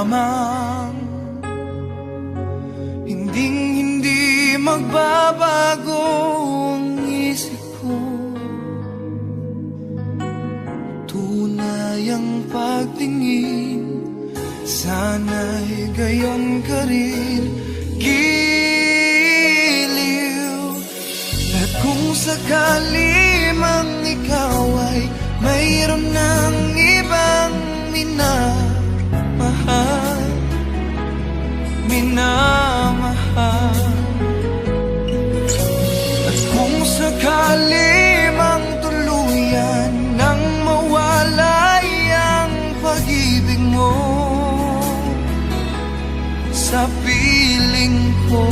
lamang. Hindi magbabago ang isip ko. Tunay ang pagtingin, sana'y gayon ka rin. Giliw, at kung sakali mang ikaw ay mayroon ng ibang minamahal, at kung sakali mang tuluyan nang mawalay ang pag-ibig mo sa piling ko,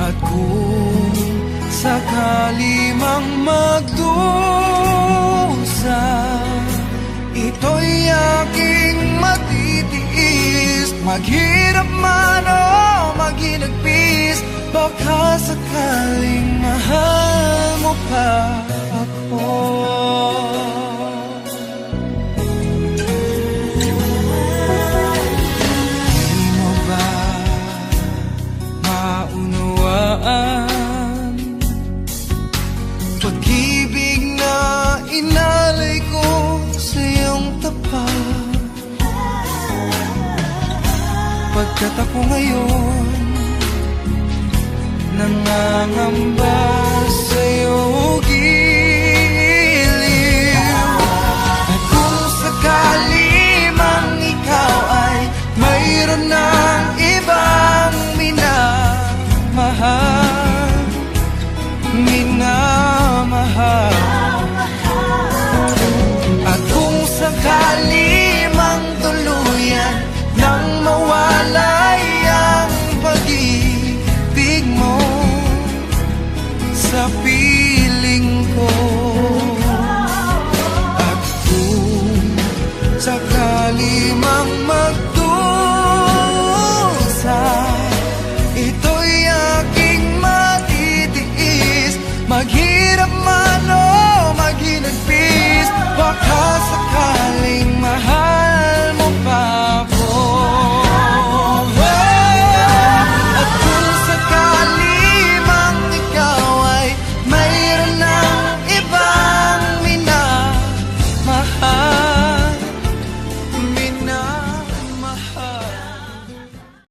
at kung sakali mang magdusa, ito'y aking matitiis. Maghirap man o maghinagpis, baka sakaling mahal mo pa ako. Di mo ba maunawaan pag-ibig na inalay ko sa iyong tapat? Pagkat ako ngayon nangangamba